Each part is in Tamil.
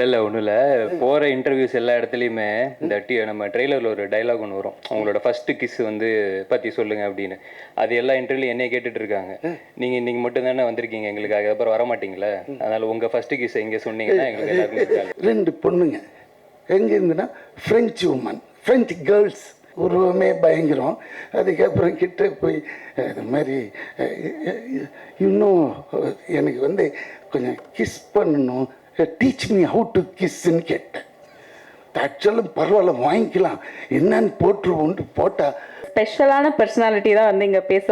இல்லை ஒன்றும் இல்லை. போகிற இன்டர்வியூஸ் எல்லா இடத்துலையுமே இந்த நம்ம ட்ரெய்லரில் ஒரு டைலாக் ஒன்று வரும், அவங்களோட ஃபஸ்ட்டு கிஸ் வந்து பற்றி சொல்லுங்க அப்படின்னு. அது எல்லா இன்டர்வியூலையும் என்னைய கேட்டுட்டு இருக்காங்க. நீங்கள் இன்னைக்கு மட்டும் தானே வந்திருக்கீங்க எங்களுக்காக, அப்புறம் வர மாட்டீங்களா? அதனால் உங்கள் ஃபஸ்ட்டு கிஸ் எங்கே சொன்னீங்கன்னா எங்களுக்கு எல்லாருக்கும். 2 பொண்ணுங்க எங்கே இருந்துன்னா ஃப்ரெஞ்சு உமன், ஃப்ரெஞ்சு கேர்ள்ஸ், உருவமே பயங்கரம். அதுக்கப்புறம் கிட்ட போய் இது மாதிரி இன்னும் எனக்கு வந்து கொஞ்சம் கிஸ் பண்ணணும், டீச் மீ ஹவு டு கிஸ்ன்னு கேட்டேன். ஆக்சுவலும் பரவாயில்ல வாங்கிக்கலாம் என்னன்னு போட்டுருவோன்ட்டு போட்டால். ஸ்பெஷலான பர்சனாலிட்டி தான் வந்து இங்கே பேச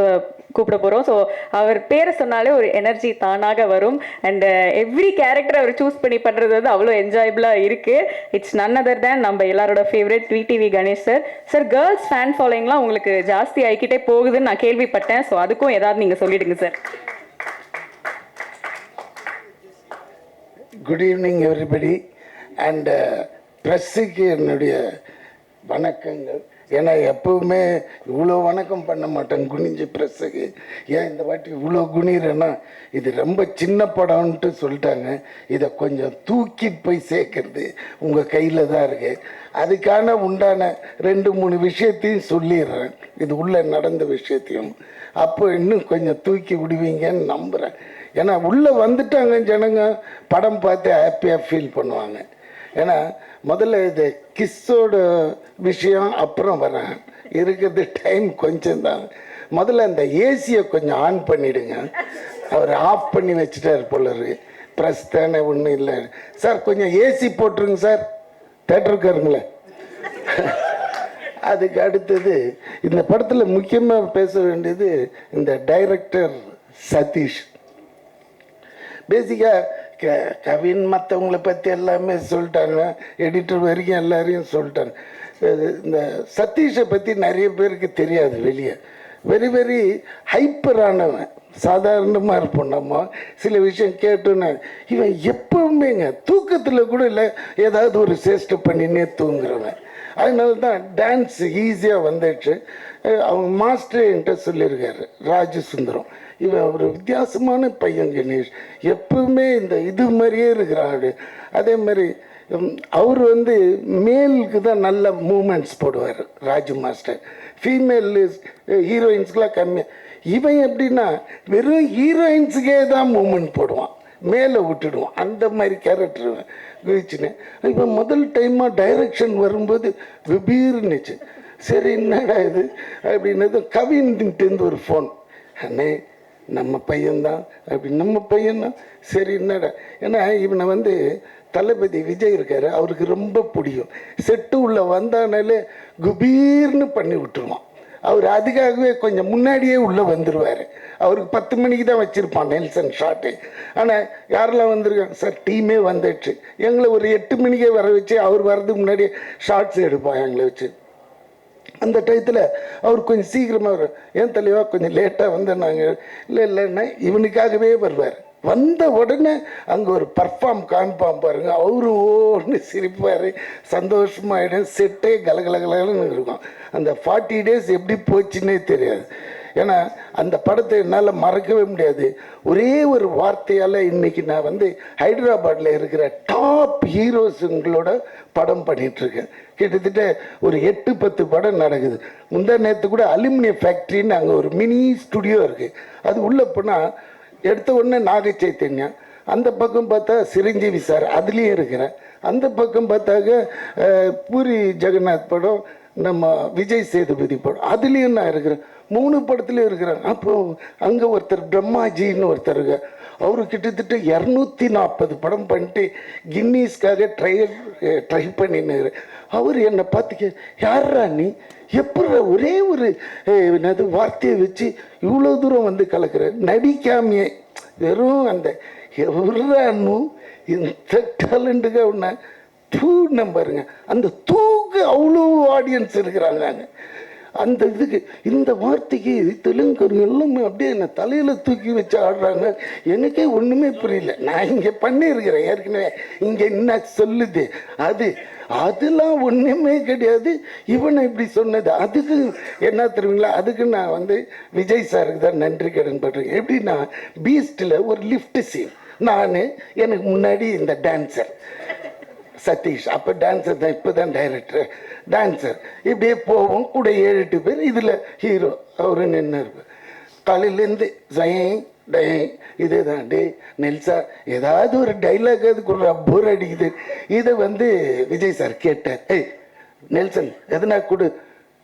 கூப்பிட போகிறோம். ஸோ அவர் பேரை சொன்னாலே ஒரு எனர்ஜி தானாக வரும். அண்ட் எவ்ரி கேரக்டர் அவர் சூஸ் பண்ணி பண்ணுறது வந்து அவ்வளோ என்ஜாயபிளாக இருக்குது. இட்ஸ் நன் அதர் தேன் நம்ம எல்லாரோட favourite VTV Ganesh sir. Sir, girls fan ஃபாலோயிங்லாம் உங்களுக்கு ஜாஸ்தி ஆகிக்கிட்டே போகுதுன்னு நான் கேள்விப்பட்டேன். ஸோ அதுக்கும் ஏதாவது நீங்கள் சொல்லிடுங்க sir. Good evening everybody. And ப்ரெஸ்ஸுக்கு என்னுடைய வணக்கங்கள். ஏன்னா எப்பவுமே இவ்வளோ வணக்கம் பண்ண மாட்டேன் குனிஞ்சு ப்ரெஸ்ஸுக்கு. ஏன் இந்த வாட்டி இவ்வளோ குனிறேன்னா, இது ரொம்ப சின்ன படம்ன்ட்டு சொல்லிட்டாங்க. இதை கொஞ்சம் தூக்கி போய் சேர்க்கறது உங்கள் கையில் தான் இருக்குது. அதுக்கான உண்டான 2-3 விஷயத்தையும் சொல்லிடுறேன், இது உள்ளே நடந்த விஷயத்தையும். அப்போ இன்னும் கொஞ்சம் தூக்கி விடுவீங்கன்னு நம்புகிறேன். ஏன்னா உள்ளே வந்துட்டாங்க ஜனங்க, படம் பார்த்து ஹாப்பியாக ஃபீல் பண்ணுவாங்க. ஏன்னா முதல்ல இது கிஸ்ஸோட விஷயம் அப்புறம் வரேன், இருக்கிறது டைம் கொஞ்சம் தான். முதல்ல அந்த ஏசியை கொஞ்சம் ஆன் பண்ணிவிடுங்க. அவர் ஆஃப் பண்ணி வச்சுட்டார் போல இருக்கு. ப்ரெஸ் தானே, ஒன்றும் இல்லை சார், கொஞ்சம் ஏசி போட்டுருங்க சார், தேட்டருக்காருங்களே. அதுக்கு அடுத்தது இந்த படத்தில் முக்கியமாக பேச வேண்டியது இந்த டைரக்டர் சதீஷ். பேசிக்காக கவின் மற்றவங்களை பற்றி எல்லாமே சொல்லிட்டாங்க, எடிட்டர் வரைக்கும் எல்லாரையும் சொல்லிட்டாங்க. இந்த சதீஷை பற்றி நிறைய பேருக்கு தெரியாது வெளியே. வெரி வெரி ஹைப்பரானவன், சாதாரணமாக இருப்போம் நம்ம. சில விஷயம் கேட்டோன்னு இவன் எப்பவுமேங்க தூக்கத்தில் கூட இல்லை ஏதாவது ஒரு சேஷ்டை பண்ணினே தூங்குறவன். அதனால தான் டான்ஸ் ஈஸியாக வந்துடுச்சு. அவங்க மாஸ்டர் என்கிட்ட சொல்லியிருக்காரு, ராஜு சுந்தரம், இவன் ஒரு வித்தியாசமான பையன் கணேஷ், எப்பவுமே இந்த இது மாதிரியே இருக்கிறாரு. அதே மாதிரி அவர் வந்து மேலுக்கு தான் நல்ல மூமெண்ட்ஸ் போடுவார் ராஜு மாஸ்டர். ஃபீமேல் ஹீரோயின்ஸ்க்கெலாம் கம்மியாக. இவன் எப்படின்னா வெறும் ஹீரோயின்ஸுக்கே தான் மூமெண்ட் போடுவான், மேலே விட்டுடுவான். அந்த மாதிரி கேரக்டர் குதிச்சுன்னு. இப்போ முதல் டைமாக டைரக்ஷன் வரும்போது விபீர்னுச்சு. சரி என்னடா இது அப்படின்னது கவின்கிட்டேருந்து ஒரு ஃபோன், அண்ணே நம்ம பையன்தான் அப்படி. நம்ம பையன்தான் சரி என்னடா. ஏன்னா இவனை வந்து தளபதி விஜய் இருக்காரு, அவருக்கு ரொம்ப பிடிக்கும். செட்டு உள்ள வந்தானாலே குபீர்னு பண்ணி விட்டுருவான். அவர் அதுக்காகவே கொஞ்சம் முன்னாடியே உள்ளே வந்துடுவார். அவருக்கு 10 மணிக்கு தான் வச்சுருப்பான் நெல்சன் ஷாட்டு. ஆனால் யாரெல்லாம் வந்திருக்காங்க சார், டீமே வந்துடுச்சு. எங்களை ஒரு 8 மணிக்கே வர வச்சு அவர் வர்றதுக்கு முன்னாடியே ஷார்ட்ஸ் எடுப்பான் எங்களை வச்சு. அந்த டயத்தில் அவர் கொஞ்சம் சீக்கிரமாக வரும். ஏன் தலைவா கொஞ்சம் லேட்டாக வந்து நாங்கள் இல்லைன்னா இவனுக்காகவே வருவார். வந்த உடனே அங்கே ஒரு பர்ஃபார்ம் காமிப்பான் பாருங்க, அவரு ஓன்னு சிரிப்பார், சந்தோஷமாயிடும். செட்டே கலகலகலன்னு இருக்கும். அந்த 40 days எப்படி போச்சுன்னே தெரியாது. ஏன்னா அந்த படத்தை என்னால் மறக்கவே முடியாது. ஒரே ஒரு வார்த்தையால் இன்றைக்கி நான் வந்து ஹைதராபாத்தில் இருக்கிற டாப் ஹீரோஸுங்களோட படம் பண்ணிகிட்ருக்கேன். கிட்டத்தட்ட ஒரு 8-10 படம் நடக்குது. முந்தா நேற்று கூட அலுமினியம் ஃபேக்ட்ரின்னு அங்கே ஒரு மினி ஸ்டுடியோ இருக்குது. அது உள்ளே போனால் எடுத்த உடனே நாக சைத்தன்யா, அந்த பக்கம் பார்த்தா சிரஞ்சீவி சார் அதுலேயும் இருக்கிறேன். அந்த பக்கம் பார்த்தாக்க பூரி ஜெகநாத் படம், நம்ம விஜய் சேதுபதி படம் அதுலேயும் நான் இருக்கிறேன். 3 படத்துலையும் இருக்கிறேன். அப்போது அங்கே ஒருத்தர் பிரம்மாஜின்னு ஒருத்தர் இருக்க, அவரு கிட்டத்தட்ட 240 படம் பண்ணிட்டு கின்னீஸ்க்காக ட்ரை பண்ணினாரு. அவர் என்னை பார்த்துக்க, யாரா நீ, எப்படி ஒரே ஒரு வார்த்தையை வச்சு இவ்வளோ தூரம் வந்து கலக்கிற, நடிக்காமையே வெறும் அந்த எவ்வளோ இந்த டேலண்ட்டுக்கு ஒன்று தூண்ண பாருங்க. அந்த தூக்கு அவ்வளோ ஆடியன்ஸ் இருக்கிறாங்க. அந்த இதுக்கு இந்த வார்த்தைக்கு தெலுங்கு எல்லாமே அப்படியே என்ன தலையில் தூக்கி வச்சு ஆடுறாங்க. எனக்கே ஒன்றுமே புரியல. நான் இங்கே பண்ணியிருக்கிறேன் ஏற்கனவே, இங்கே என்ன சொல்லுது அதெல்லாம் ஒன்றுமே கிடையாது. இவனை இப்படி சொன்னது அதுக்கு என்ன தெரியுங்களா, அதுக்கு நான் வந்து விஜய் சாருக்கு தான் நன்றி கடன் பண்றேன். எப்படின்னா பீஸ்டில் ஒரு லிஃப்ட் சீன், நான் எனக்கு முன்னாடி இந்த டான்ஸர் சதீஷ், அப்போ டான்ஸர் தான், இப்போ தான் டைரக்டர், டான்ஸர். இப்படியே போவோம் கூட 7-8 பேர். இதில் ஹீரோ அவரு நின்று இருப்பார். காலையிலேருந்து இதே தான். டே நெல்சா, ஏதாவது ஒரு டைலாக் அதுக்கு போர் அடிக்குது. இதை விஜய் சார் கேட்டார். ஏய் நெல்சன், எதுனா கொடு,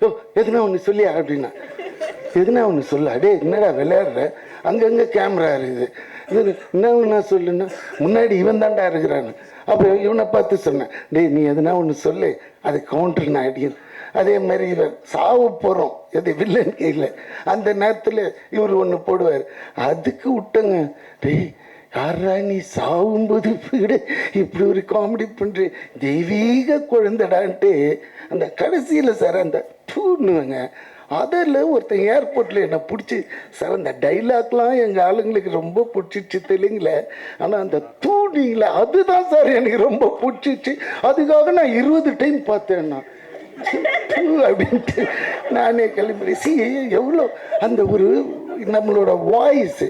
ஓ எதுனா ஒன்று சொல்லியா அப்படின்னா. எதுனா ஒன்று சொல்ல. டே என்னடா விளையாடுற, அங்கங்கே கேமரா இருக்குது, இது என்ன சொல்லுன்னா, முன்னாடி இவன் தாண்டா இருக்கிறான்னு. அப்புறம் இவனை பார்த்து சொன்னேன், டேய் நீ எதுனா ஒன்று சொல்லு, அது கவுண்டர் நான் அடிக்கணும். அதே மாதிரி இவன் சாவு போகிறோம், எது வில்லன் கையில், அந்த நேரத்தில் இவர் ஒன்று போடுவார். அதுக்கு விட்டங்க, டேய் யாரா நீ சாவும்போது விட இப்படி ஒரு காமெடி பண்ணுற, தெய்வீக குழந்தைடான்ட்டு அந்த கடைசியில் சார் அந்த தூணுவங்க. அதில் ஒருத்தன் ஏர்போர்ட்டில் என்னை பிடிச்சி சார், அந்த டைலாக்லாம் எங்கள் ஆளுங்களுக்கு ரொம்ப பிடிச்சிச்சு தெலுங்குல, ஆனால் அந்த தூணிங்கள அதுதான் சார் எனக்கு ரொம்ப பிடிச்சிச்சு. அதுக்காக நான் 20 டைம் பார்த்தேன் நான் அப்படின்ட்டு நானே கிளம்பி. எவ்வளோ அந்த ஒரு நம்மளோட வாய்ஸ்.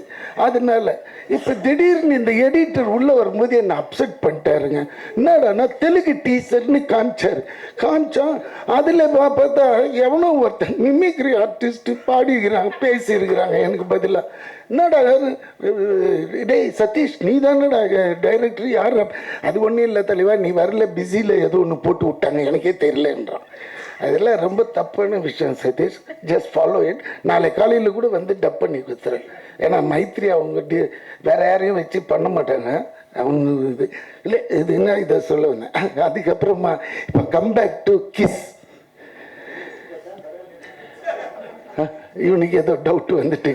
அதனால இப்போ திடீர்னு இந்த எடிட்டர் உள்ள வரும்போது என்னை அப்செட் பண்ணிட்டாருங்க. என்னடானா தெலுங்கு டீச்சர்னு காமிச்சான். அதில் பார்த்தா எவனோ ஒருத்தன் மிமிக்ரி ஆர்டிஸ்ட் பாடிக்கிறாங்க, பேசியிருக்கிறாங்க எனக்கு பதிலாக. என்னடா டேய் சதீஷ், நீ தானடா டைரக்டர், யார்? அது ஒன்றும் இல்லை தலைவா, நீ வரல, பிஸியில் ஏதோ ஒன்று போட்டு விட்டாங்க, எனக்கே தெரியலன்றான். அதெல்லாம் ரொம்ப தப்பான விஷயம் சதீஷ். Just follow it. நாளை காலையில் கூட டப் பண்ணி கொடுத்துறேன். ஏன்னா மைத்ரி அவங்க வேற யாரையும் வச்சு பண்ண மாட்டாங்க. அவங்க இது இல்லை, இது என்ன இதை சொல்ல வந்தேன். அதுக்கப்புறமா இப்போ கம்பேக் டு கிஸ். இவனுக்கு ஏதோ டவுட் வந்துட்டு.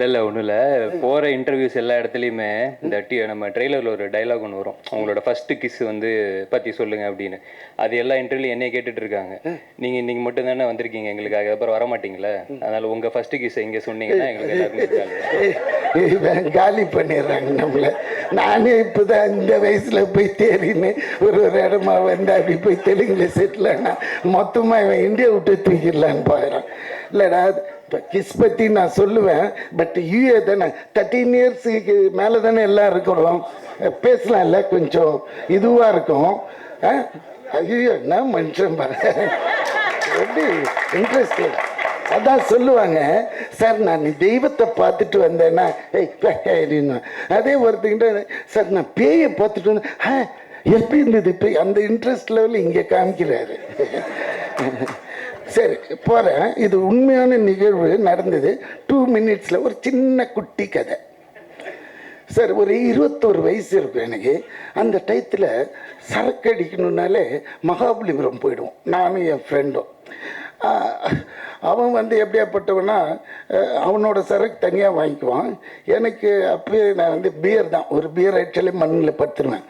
இல்லை ஒன்றும் இல்லை, போகிற இன்டர்வியூஸ் எல்லா இடத்துலையுமே இந்த நம்ம ட்ரெய்லரில் ஒரு டைலாக் ஒன்று வரும், அவங்களோட ஃபஸ்ட்டு கிஸ் பற்றி சொல்லுங்க அப்படின்னு. அது எல்லா இன்டர்வியூலையும் என்னைய கேட்டுட்டு இருக்காங்க. நீங்கள் இன்னைக்கு மட்டும் தானே வந்திருக்கீங்க எங்களுக்காக, அப்புறம் வர மாட்டீங்களா? அதனால் உங்கள் ஃபஸ்ட்டு கிஸ் இங்கே சொன்னீங்கன்னா எங்களுக்கு எல்லாருக்கும் காலி பண்ணிடுறாங்க நம்மளை. நானே இப்போ தான் இந்த வயசில் போய் தேறின்னு ஒரு இடமா அப்படி போய் தெலுங்குல செட்டில் ஆனால் மொத்தமாக இவன் இந்தியா விட்டு தூக்கிடலான்னு போயிடறான். இல்லைடா இப்போ கிஸ் பற்றி நான் சொல்லுவேன், பட் யூஏ தானே 13 இயர்ஸுக்கு மேலே தானே எல்லாம் இருக்கிறோம், பேசலாம் இல்லை, கொஞ்சம் இதுவாக இருக்கும். ஐயோ என்ன மனுஷன் எப்படி இன்ட்ரெஸ்ட். அதான் சொல்லுவாங்க சார், நான் தெய்வத்தை பார்த்துட்டு வந்தேன்னா அதே ஒருத்தங்கிட்ட சார் நான் பேயை பார்த்துட்டு வந்தேன், எப்படி இருந்தது இப்போ, அந்த இன்ட்ரெஸ்ட் லெவலில் இங்கே காமிக்கிறாரு. சரி போகிறேன். இது உண்மையான நிகழ்வு நடந்தது. 2 மினிட்ஸில் ஒரு சின்ன குட்டி கதை சார். ஒரு 21 வயசு இருக்கும் எனக்கு. அந்த டயத்தில் சரக்கு அடிக்கணுன்னாலே மகாபலிபுரம் போயிடுவோம், நானும் என் ஃப்ரெண்டும். அவன் எப்படியாப்பட்டவனா, அவனோட சரக்கு தனியாக வாங்கிக்குவான். எனக்கு அப்போயே நான் பியர் தான், ஒரு பியர் ஆக்சுவலி மண்ணில் படுத்துருவேன்.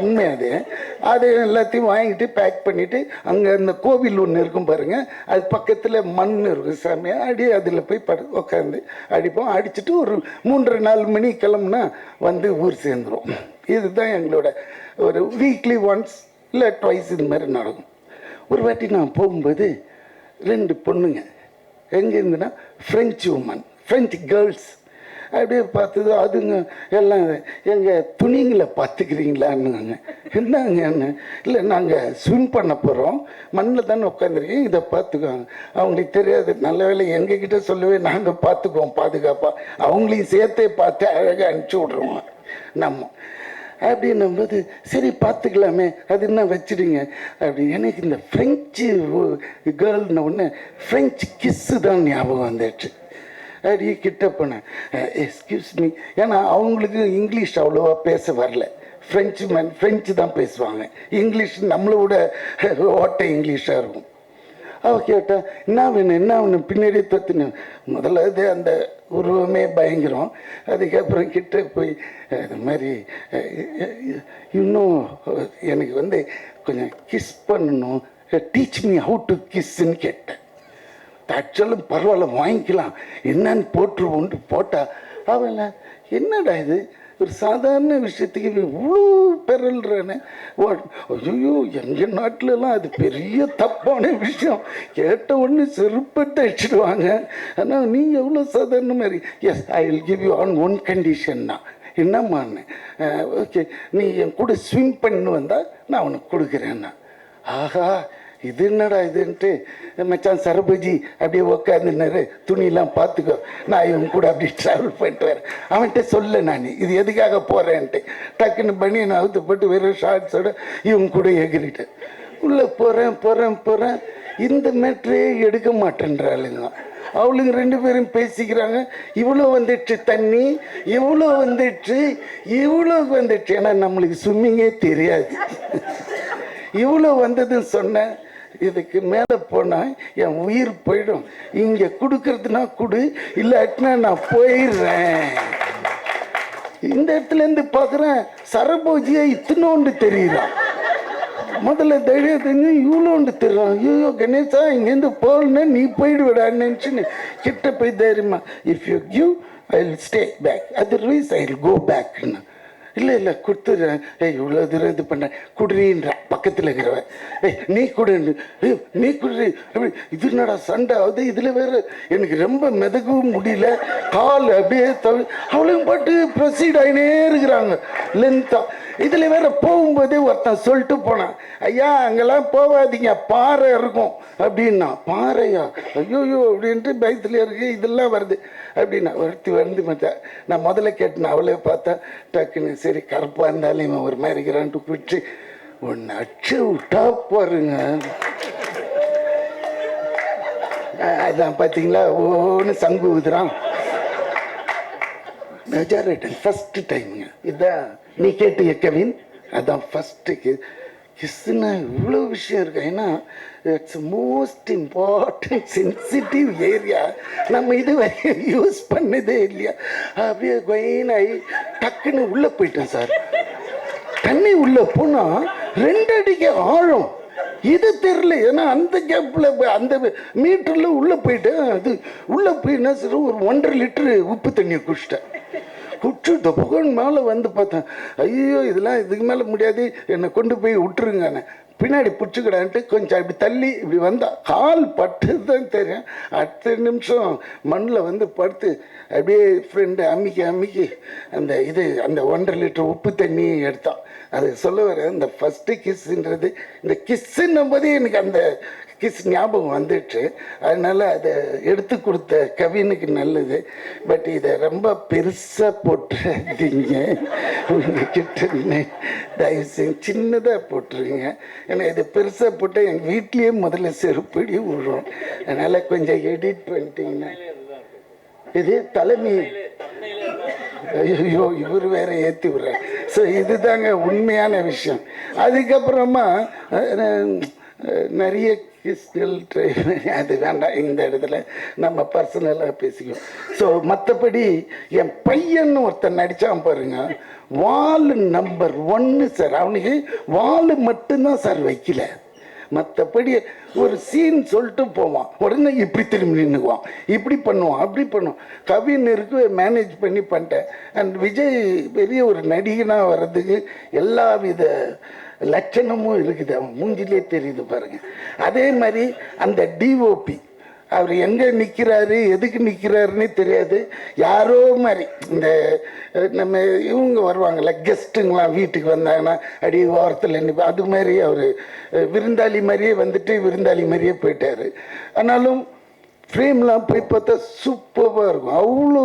உண்மை அது எல்லாத்தையும் வாங்கிட்டு பேக் பண்ணிவிட்டு, அங்கே அந்த கோவில் ஒன்று இருக்கும் பாருங்கள், அது பக்கத்தில் மண் இருக்கும் சாமியாக, அடி அதில் போய் உட்காந்து அடிப்போம். அடிச்சுட்டு ஒரு 3-4 மணி கிளம்புனா ஊர் சேர்ந்துடும். இதுதான் எங்களோட ஒரு வீக்லி ஒன்ஸ் இல்லை ட்வைஸ் இது மாதிரி நடக்கும். ஒரு வாட்டி நான் போகும்போது 2 பொண்ணுங்க எங்கே இருந்துன்னா ஃப்ரெஞ்சு உமன், ஃப்ரெஞ்சு கேர்ள்ஸ் அப்படியே பார்த்தது. அதுங்க எல்லாம் எங்கள் துணிங்களை பார்த்துக்கிறீங்களான்னு. என்னங்க என்ன இல்லை, நாங்கள் ஸ்விம் பண்ண போகிறோம், மண்ணில் தானே உட்காந்துருக்கீங்க, இதை பார்த்துக்குவாங்க. அவங்களுக்கு தெரியாது. நல்ல வேலை எங்ககிட்ட சொல்லவே நாங்கள் பார்த்துக்குவோம் பாதுகாப்பாக, அவங்களையும் சேர்த்தே பார்த்து அழகாக அனுப்பிச்சி விட்ருவோம் நம்ம. அப்படின்னும்போது சரி பார்த்துக்கலாமே, அது என்ன வச்சுடுங்க அப்படி. எனக்கு இந்த ஃப்ரெஞ்சு கேர்ள்னு ஒன்று ஃப்ரெஞ்சு கிஸ்ஸு தான் ஞாபகம் வந்துடுச்சு. அப்படி கிட்ட போனேன், எக்ஸ்கியூஸ் மீ. ஏன்னா அவங்களுக்கு இங்கிலீஷ் அவ்வளோவா பேச வரல. ஃப்ரெஞ்சு தான் பேசுவாங்க. இங்கிலீஷ் நம்மளோட ஓட்டை இங்கிலீஷாக இருக்கும். அவள் கேட்டா என்ன வேணும் பின்னாடியே தத்துனேன். முதல்ல அந்த உருவமே பயங்கரம். அதுக்கப்புறம் கிட்ட போய் இது மாதிரி இன்னும் எனக்கு கொஞ்சம் கிஸ் பண்ணணும், டீச் மீ ஹவு டு கிஸ்ன்னு கேட்டேன். ஆக்சுவலும் பரவாயில்ல வாங்கிக்கலாம் என்னன்னு போட்டுருவோன்ட்டு போட்டா, அவன் என்னடா இது ஒரு சாதாரண விஷயத்துக்கு இவ்வளோ பெறல்றானே. ஐயோ, எங்கள் நாட்டிலலாம் அது பெரிய தப்பான விஷயம், கேட்ட உடனே செருப்பத்தை அடிச்சிடுவாங்க. ஆனால் நீங்கள் எவ்வளோ சாதாரண மாதிரி. Yes, I will give you on one கண்டிஷன்னா. என்னம்மான்னு? ஓகே, நீ என் கூட ஸ்விம் பண்ணு வந்தால் நான் உனக்கு கொடுக்குறேன்னா. ஆஹா, இது என்னடா இதுன்ட்டு மச்சான் சரபஜி அப்படியே உக்காந்துனாரு, துணியெல்லாம் பார்த்துக்கோ, நான் இவன் கூட அப்படி ட்ராவல் பண்ணிட்டு வரேன். அவன்கிட்ட சொல்ல நான் இது எதுக்காக போகிறேன்ட்டு டக்குன்னு பண்ணி நான் அவுத்துப்பட்டு வெறும் ஷார்ட்ஸோட இவங்க கூட எகிரிட்டேன். உள்ளே போகிறேன். இந்த மேட்ரே எடுக்க மாட்டேன்றாளுங்க. அவளுங்க 2 பேரும் பேசிக்கிறாங்க. இவ்வளோ வந்துடுச்சு தண்ணி, இவ்வளோ வந்துடுச்சு. ஏன்னா நம்மளுக்கு ஸ்விம்மிங்கே தெரியாது. இவ்வளோ வந்ததுன்னு சொன்னேன். இதுக்கு மேலே போனால் என் உயிர் போயிடும். இங்கே கொடுக்கறதுனா கொடு, இல்லாட்டினா நான் போயிடுறேன். இந்த இடத்துலேருந்து பார்க்குறேன், சரபோஜியை இத்தனோண்டு தெரியுறான். முதல்ல தைரியம் தெரிஞ்சு இவ்வளோண்டு தெரியும். ஐயோ கணேசா, இங்கேருந்து போகலன்னா நீ போயிடுவிடான்னு நினச்சின்னு கிட்ட போய் தைரியமா, if you give I will stay back, otherwise I will go பேக்ன்னு. இல்லை கொடுத்துட்றேன். இவ்வளோ தூரம் இது பண்ணேன், குடுறீன்ற பக்கத்தில் இருக்கிறவன். நீ குடுன்னு, நீ குடுறி அப்படி. இது என்னடா சண்டை ஆகுது, இதில் வேறு எனக்கு ரொம்ப மிதக்கவும் முடியல, கால் அப்படியே அவளும் பாட்டு ப்ரொசீட் ஆகினே இருக்கிறாங்க லென்த்தாக. இதில் வேற போகும்போதே ஒருத்தன் சொல்லிட்டு போனான், ஐயா அங்கெல்லாம் போகாதீங்க, பாறை இருக்கும் அப்படின்னா. பாறையா? ஐயோயோ அப்படின்ட்டு பயத்துல இருக்கு, இதெல்லாம் வருது அப்படின்னா. ஒருத்தி வந்து மச்சான், நான் முதல்ல கேட்டேன், அவளே பார்த்தா டக்குன்னு சரி கருப்பாக இருந்தாலும் இவன் ஒரு மாதிரி இருக்கிறான்ட்டு போயிட்டு ஒன்று அச்சு விட்டா பாருங்க. அதான் பார்த்தீங்களா, ஒன்று சங்கு ஊதுறான். மெஜாரிட்டி ஃபஸ்ட்டு டைமுங்க இதான். நீ கேட்டிய கவின், அதான் ஃபஸ்ட்டு கிஸ்ஸுன்னா இவ்வளோ விஷயம் இருக்கு. ஏன்னா it's most important sensitive area. நம்ம இது வரையும் யூஸ் பண்ணதே இல்லையா. அப்படியே கொயினாகி டக்குன்னு உள்ளே போயிட்டேன் சார். தண்ணி உள்ளே போனால் 2 அடிக்கு ஆழம். இது தெரியல. ஏன்னா அந்த கேப்பில் அந்த மீட்டரில் உள்ளே போயிட்டேன். அது உள்ளே போய் என்ன சார், ஒரு 1.5 லிட்டரு உப்பு தண்ணியை குடிச்சிட்டேன். குடிச்சுட்ட புகழ் மேலே வந்து பார்த்தேன், ஐயோ இதெல்லாம் இதுக்கு மேலே முடியாது, என்னை கொண்டு போய் விட்டுருங்கண்ணே. பின்னாடி பிடிச்சிக்கிடான்ட்டு கொஞ்சம் அப்படி தள்ளி இப்படி வந்தால் கால் பட்டு தான் தெரியும். அடுத்த நிமிஷம் மண்ணில் வந்து படுத்து அப்படியே ஃப்ரெண்டு அம்மிக்கி அந்த அந்த 1.5 லிட்டர் உப்பு தண்ணி எடுத்தான். அது சொல்ல வர இந்த ஃபஸ்ட்டு கிஸ்ஸுன்றது, இந்த கிஸ்ஸுன்னும் போதே எனக்கு அந்த கிஸ் ஞாபகம் வந்துடுச்சு. அதனால் அதை எடுத்து கொடுத்த கவினுக்கு நல்லது. பட் இதை ரொம்ப பெருசாக போட்டுறீங்க, உங்ககிட்ட தயவு செஞ்சு சின்னதாக போட்டுருங்க. ஏன்னா இது பெருசாக போட்டால் எங்கள் வீட்லேயே முதல்ல செருப்படி விழும். அதனால் கொஞ்சம் எடிட் பண்ணிட்டீங்கன்னா. இது தலைமை, ஐயோ இவர் வேற ஏற்றி விடுறார். ஸோ இதுதாங்க உண்மையான விஷயம். அதுக்கப்புறமா நிறைய கிஸ்கள் ட்ரை பண்ணி, அது வேண்டாம், இந்த இடத்துல நம்ம பர்சனலாக பேசிக்குவோம். ஸோ மற்றபடி என் பையன்னு ஒருத்தன் நடித்தான் பாருங்க, வால் நம்பர் 1 சார். அவனுக்கு வால் மட்டும்தான் சார் வைக்கல, மற்றபடி ஒரு சீன் சொல்லிட்டு போவான், உடனே இப்படி திரும்பி நின்றுக்குவான், இப்படி பண்ணுவான், அப்படி பண்ணுவான். கவிஞருக்கு மேனேஜ் பண்ணிட்டேன். அண்ட் விஜய் பெரிய ஒரு நடிகனாக வர்றதுக்கு எல்லா வித லட்சணமும் இருக்குது, அவன் மூஞ்சிலே தெரியுது பாருங்க. அதே மாதிரி அந்த டிஓபி அவர் எங்கே நிற்கிறாரு, எதுக்கு நிற்கிறாருன்னே தெரியாது. யாரோ மாதிரி இந்த நம்ம இவங்க வருவாங்கள்ல கெஸ்ட்டுங்களாம், வீட்டுக்கு வந்தாங்கன்னா அடி ஓரத்தில் நிற்பா, அது மாதிரி அவர் விருந்தாளி மாதிரியே வந்துட்டு விருந்தாளி மாதிரியே போயிட்டார். ஆனாலும் ஃப்ரேம்லாம் போய் பார்த்தா சூப்பராக இருக்கும், அவ்வளோ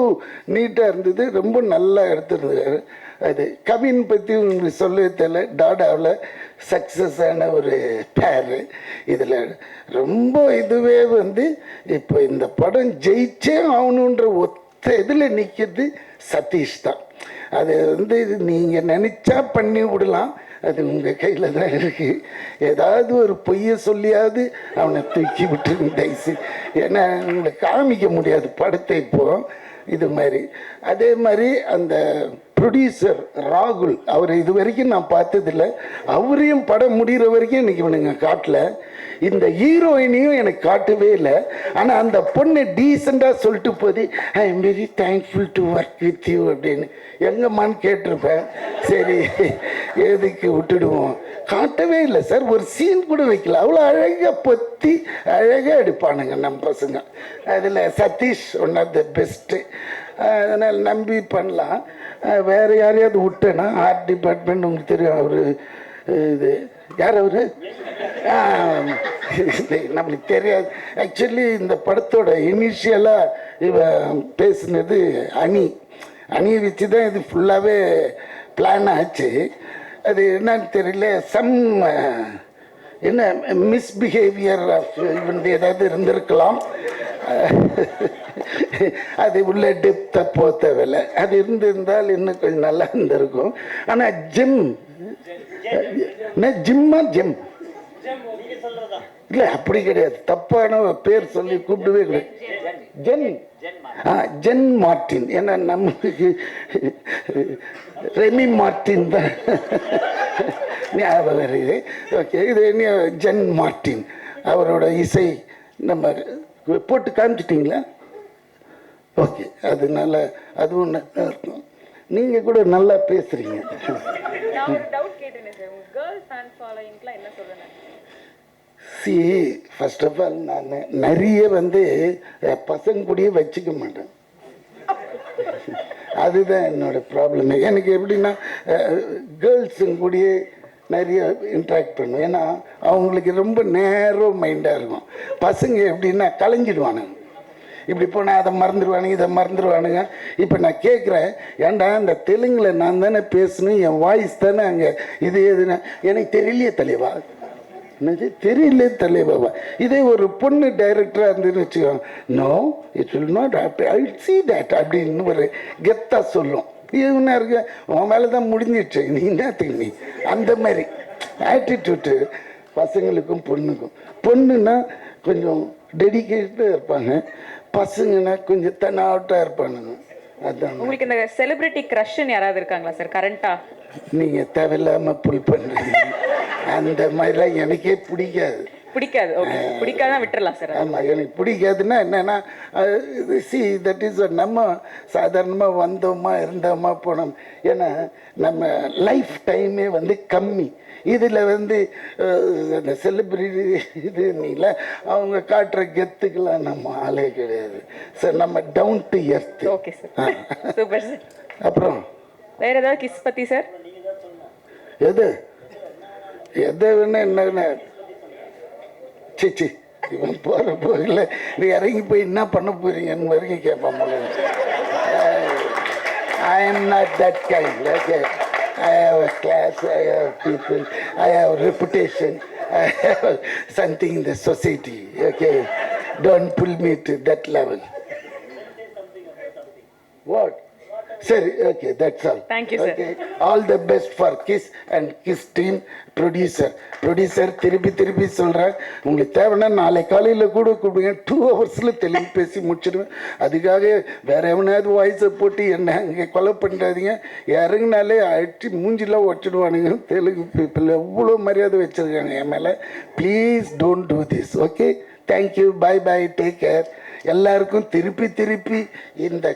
நீட்டாக இருந்தது, ரொம்ப நல்லா எடுத்துருந்தாரு. அது கவின் பற்றி உங்களுக்கு சொல்லவே தெரியல, டாடாவில் சக்ஸஸ் ஆன ஒரு பேர். இதில் ரொம்ப இதுவே வந்து இப்போ இந்த படம் ஜெயிச்சே ஆகணுன்ற ஒத்த இதில் நிற்கிறது சதீஷ் தான். அது வந்து நீங்கள் நினச்சா பண்ணி விடலாம், அது உங்கள் கையில் தான் இருக்குது. ஏதாவது ஒரு பொய்யை சொல்லியாவது அவனை தூக்கி விட்டுருங்க தயவுசு. ஏன்னா உங்களை காமிக்க முடியாது படத்தை இப்போது. இது மாதிரி. அதே மாதிரி அந்த ப்ரொடியூசர் ராகுல், அவர் இது வரைக்கும் நான் பார்த்ததில்ல. அவரையும் படம் முடிகிற வரைக்கும் எனக்கு இவனுங்க காட்டல. இந்த ஹீரோயினையும் எனக்கு காட்டவே இல்லை. ஆனால் அந்த பொண்ணு டீசெண்டாக சொல்லிட்டு போது I am very thankful to work with you அப்படின்னு எங்கம்மான்னு கேட்டிருப்பேன். சரி எதுக்கு விட்டுடுவோம். காட்டவே இல்லை சார், ஒரு சீன் கூட வைக்கல. அவ்வளோ அழகாக பொத்தி அழகாக எடுப்பானுங்க நம்ம பசங்க. அதில் Satish one of the best. அதனால் நம்பி பண்ணலாம். வேறு யாரையாவது விட்டேன்னா ஆர்ட் டிபார்ட்மெண்ட் உங்களுக்கு தெரியும். அவர் இது யார் அவர் நம்மளுக்கு தெரியாது. ஆக்சுவலி இந்த படத்தோட இனிஷியலாக இவன் பேசுனது அணியை வச்சு தான் இது ஃபுல்லாகவே பிளான் ஆச்சு. அது என்னன்னு தெரியல, என்ன மிஸ்பிஹேவியர் ஆஃப் இவன் ஏதாவது இருந்திருக்கலாம். அது உள்ள டெப்த்தை போத்தவில்லை. அது இருந்திருந்தால் இன்னும் கொஞ்சம் நல்லா இருந்திருக்கும். ஆனால் ஜிம்மா ஜெம் இல்லை அப்படி கிடையாது. தப்பான பேர் சொல்லி கூப்பிடவே கிடையாது. Jen Martin. ஏன்னா நமக்கு ரெமி மார்டின் தான் ஞாபகம் வருது. ஓகே, இது என்ன ஜென் மார்டின். அவரோட இசை நம்ம போட்டு காமிச்சிட்டிங்களா? ஓகே, அதனால அதுவும் நல்லா இருக்கும். நீங்கள் கூட நல்லா பேசுகிறீங்க. சி ஃபர்ஸ்ட் ஆஃப் ஆல் நான் நிறைய பசங்க கூடயே வச்சுக்க மாட்டேன். அதுதான் என்னோட ப்ராப்ளம். எனக்கு எப்படின்னா கேர்ள்ஸுங்க கூடயே நிறைய இன்ட்ராக்ட் பண்ணுவேன். ஏன்னா அவங்களுக்கு ரொம்ப நேரோ மைண்டாக இருக்கும். பசங்க எப்படின்னா கலைஞ்சிடுவானுங்க. இப்படி போனால் அதை மறந்துடுவானுங்க, இதை மறந்துடுவானுங்க. இப்போ நான் கேட்குறேன், ஏன்டா இந்த தெலுங்கில் நான் தானே பேசணும், என் வாய்ஸ் தானே அங்கே இது எதுனா எனக்கு தெரியலையே தலைவா, என்னது தெரியல தலைவா. இதே ஒரு பொண்ணு டைரக்டராக இருந்துன்னு வச்சுக்கோங்க, no it will not I see that அப்படின்னு ஒரு கெத்தாக சொல்லும். இவனா இருக்க உன் மேலே தான் முடிஞ்சிடுச்சு, நீ என்னத்துக்கு நீ அந்த மாதிரி ஆட்டிடியூட்டு பசங்களுக்கும் பொண்ணுக்கும். பொண்ணுன்னா கொஞ்சம் டெடிக்கேட்டடாக இருப்பாங்க, பசங்கன்னா கொஞ்சம் தன்னாவட்டாக இருப்பானுங்க. அதான். உங்களுக்கு இந்த செலிபிரிட்டி க்ரஷ்ன்னு யாராவது இருக்காங்களா சார் கரண்டா? நீங்கள் தேவையில்லாமல் புல் பண்ணுறீங்க. அந்த மாதிரிலாம் எனக்கே பிடிக்காது. ஓகே, பிடிக்காதான் விட்டுறலாம் சார். ஆமாம், எனக்கு பிடிக்காதுன்னா என்னென்னா சி தட் இஸ் நம்ம சாதாரணமாக வந்தோமா இருந்தோமா போனோம். ஏன்னா நம்ம லைஃப் டைமே கம்மி. இதில் அந்த செலிபிரிட்டி இது நீல அவங்க காட்டுற கெத்துக்கெல்லாம் நம்ம ஆளே கிடையாது சார். நம்ம down to earth. Okay sir, super sir. அப்புறம் வேற ஏதாவது கிஸ் பற்றி சார்? எதை வேணா என்ன சிச்சி இவன் போகிற போகல நீ இறங்கி போய் என்ன பண்ண போறீங்கன்னு வரைக்கும் கேட்பான் போல. I am not that kind. Okay, I have a class, I have people, I have reputation, I have something in the society. Okay, don't pull me to that level. What? Sorry, okay, that's all. Thank you, sir. Okay, all the best for KISS and KISS team. Producer திருப்பி சொல்கிறேன், உங்களுக்கு தேவைன்னா நாளை காலையில் கூட கூப்பிடுங்க, 2 ஹவர்ஸில் தெலுங்கு பேசி முடிச்சிடுவேன். அதுக்காக வேற எவனாவது வாய்ஸை போட்டு என்ன அங்கே கொலை பண்ணுறாதீங்க. இறங்கினாலே அடிச்சு மூஞ்சிலாம் வச்சுடுவானுங்க. தெலுங்கு பீப்புள் எவ்வளோ மரியாதை வச்சுருக்காங்க என் மேலே. Please don't do this. Okay, thank you, bye bye, take care. எல்லாருக்கும் திருப்பி இந்த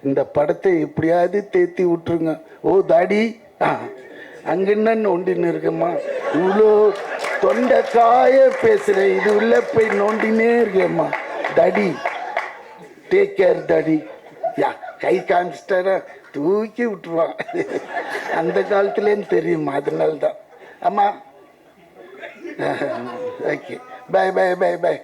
இந்த படத்தை எப்படியாவது தேத்தி விட்டுருங்க. ஓ தாடி அங்கன்னு ஒண்டின்னு இருக்கம்மா, இவ்வளோ தொண்டை காய பேசுகிறேன், இது உள்ள போய் நோண்டினே இருக்கேம்மா. தடி, டேக் கேர் தாடி. யா கை காமிச்சிட்டாரா தூக்கி விட்டுருவான். அந்த காலத்துலேன்னு தெரியுமா, அதனால தான். ஆமாம், ஓகே, பாய் பாய் பாய் பாய்.